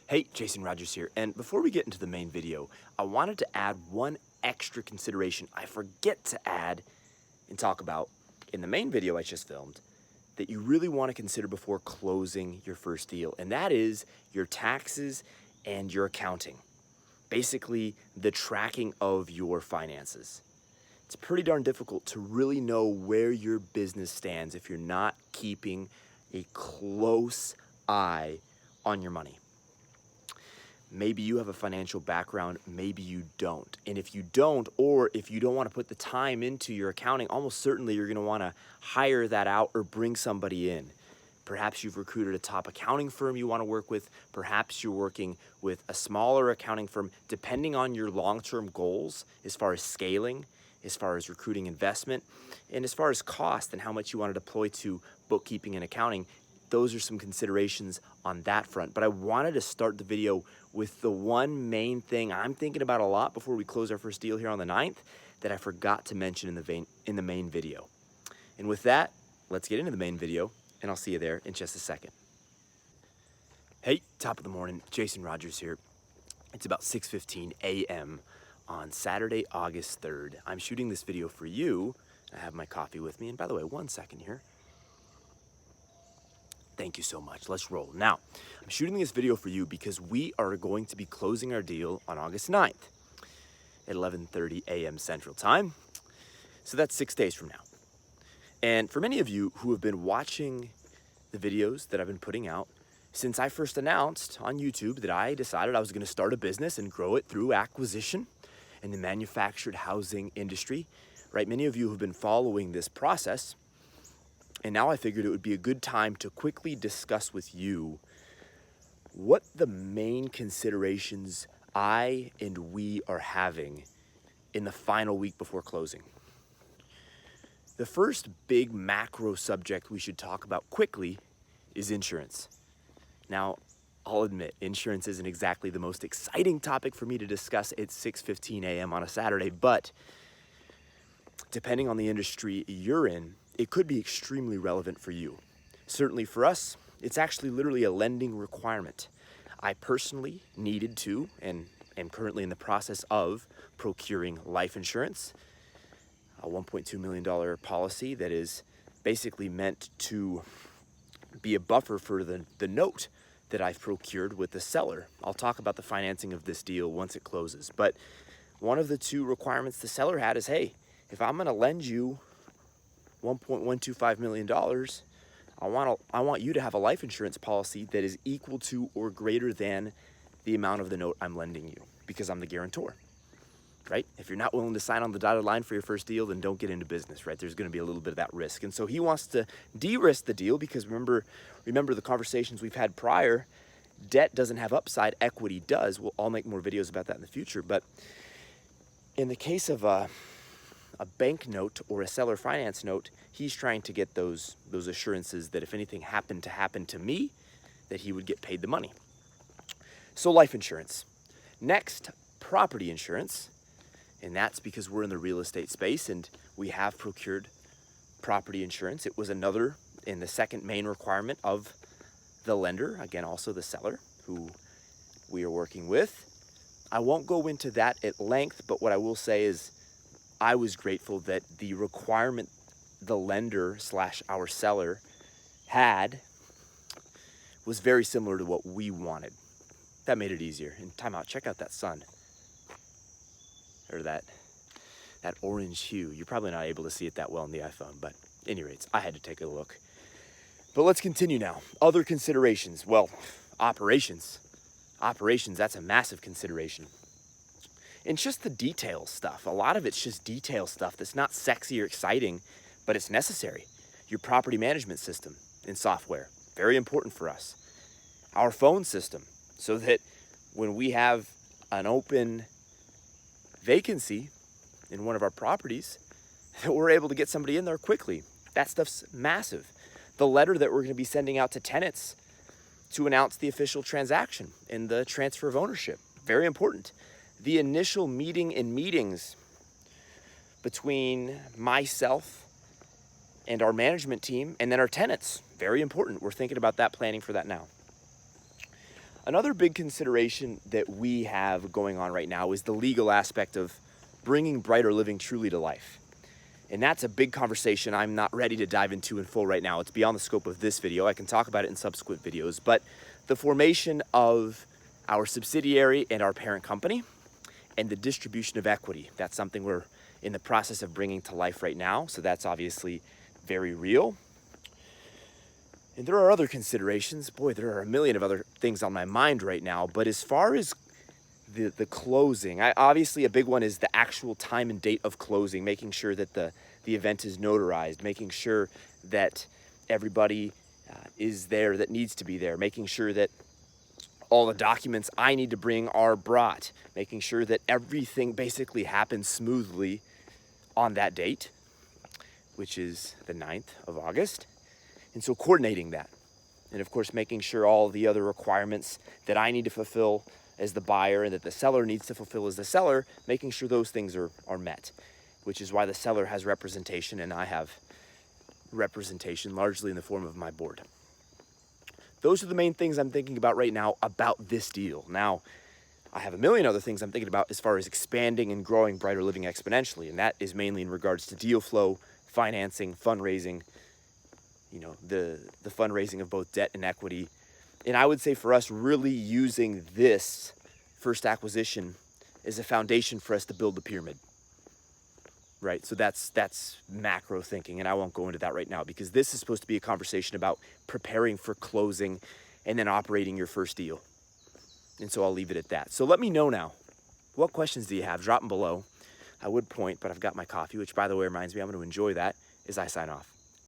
Hey, Jason Rogers here, and before we get into the main video, I wanted to add one extra consideration I forget to add and talk about in the main video I just filmed that you really want to consider before closing your first deal, and that is your taxes and your accounting. Basically, the tracking of your finances. It's pretty darn difficult to really know where your business stands if you're not keeping a close eye on your money. Maybe you have a financial background, maybe you don't. And if you don't, or if you don't want to put the time into your accounting, almost certainly you're going to want to hire that out or bring somebody in. Perhaps you've recruited a top accounting firm you want to work with. Perhaps you're working with a smaller accounting firm, depending on your long-term goals as far as scaling, as far as recruiting investment, and as far as cost and how much you want to deploy to bookkeeping and accounting. Those are some considerations on that front. But I wanted to start the video with the one main thing I'm thinking about a lot before we close our first deal here on the 9th that I forgot to mention in the main video. And with that, let's get into the main video, and I'll see you there in just a second. Hey, top of the morning, Jason Rogers here. It's about 6:15 a.m. on Saturday, August 3rd. I'm shooting this video for you. I have my coffee with me, and by the way, one second here. Thank you so much. Let's roll. Now, I'm shooting this video for you because we are going to be closing our deal on August 9th at 11:30 a.m. Central Time. So that's 6 days from now. And for many of you who have been watching the videos that I've been putting out, since I first announced on YouTube that I decided I was going to start a business and grow it through acquisition in the manufactured housing industry, right? Many of you have been following this process. And now I figured it would be a good time to quickly discuss with you what the main considerations I and we are having in the final week before closing. The first big macro subject we should talk about quickly is insurance. Now, I'll admit, insurance isn't exactly the most exciting topic for me to discuss at 6:15 a.m. on a Saturday, but depending on the industry you're in, it could be extremely relevant for you. Certainly for us, it's actually literally a lending requirement. I personally needed to, and am currently in the process of, procuring life insurance, a $1.2 million policy that is basically meant to be a buffer for the note that I've procured with the seller. I'll talk about the financing of this deal once it closes. But one of the two requirements the seller had is, hey, if I'm going to lend you $1.125 million, I want you to have a life insurance policy that is equal to or greater than the amount of the note I'm lending you, because I'm the guarantor, right? If you're not willing to sign on the dotted line for your first deal, then don't get into business, right? There's going to be a little bit of that risk. And so he wants to de-risk the deal because remember the conversations we've had prior, debt doesn't have upside, equity does. I'll make more videos about that in the future. But in the case of a bank note or a seller finance note, he's trying to get those assurances that if anything happened to happen to me, that he would get paid the money. So life insurance. Next, property insurance. And that's because we're in the real estate space and we have procured property insurance. It was another in the second main requirement of the lender, again, also the seller who we are working with. I won't go into that at length, but what I will say is I was grateful that the requirement the lender / our seller had was very similar to what we wanted. That made it easier. And time out, check out that sun. Or that orange hue. You're probably not able to see it that well on the iPhone, but at any rate, I had to take a look. But let's continue now. Other considerations. Well, operations. Operations, that's a massive consideration. And just the detail stuff. A lot of it's just detail stuff that's not sexy or exciting, but it's necessary. Your property management system and software, very important for us. Our phone system, so that when we have an open vacancy in one of our properties, that we're able to get somebody in there quickly. That stuff's massive. The letter that we're going to be sending out to tenants to announce the official transaction and the transfer of ownership, very important. The initial meeting and meetings between myself and our management team and then our tenants, very important. We're thinking about that, planning for that now. Another big consideration that we have going on right now is the legal aspect of bringing Brighter Living truly to life. And that's a big conversation I'm not ready to dive into in full right now. It's beyond the scope of this video. I can talk about it in subsequent videos. But the formation of our subsidiary and our parent company and the distribution of equity, that's something we're in the process of bringing to life right now. So that's obviously very real. And there are other considerations. Boy, there are a million of other things on my mind right now. But as far as the closing, obviously a big one is the actual time and date of closing, making sure that the event is notarized, making sure that everybody is there that needs to be there, making sure that all the documents I need to bring are brought, making sure that everything basically happens smoothly on that date, which is the 9th of August. And so coordinating that, and of course making sure all the other requirements that I need to fulfill as the buyer and that the seller needs to fulfill as the seller, making sure those things are met, which is why the seller has representation and I have representation largely in the form of my board. Those are the main things I'm thinking about right now about this deal. Now, I have a million other things I'm thinking about as far as expanding and growing Brighter Living exponentially, and that is mainly in regards to deal flow, financing, fundraising, the fundraising of both debt and equity. And I would say for us, really using this first acquisition as a foundation for us to build the pyramid, right? So that's macro thinking, and I won't go into that right now because this is supposed to be a conversation about preparing for closing and then operating your first deal. And so I'll leave it at that. So let me know now, what questions do you have? Drop them below. I would point, but I've got my coffee, which by the way reminds me I'm going to enjoy that as I sign off.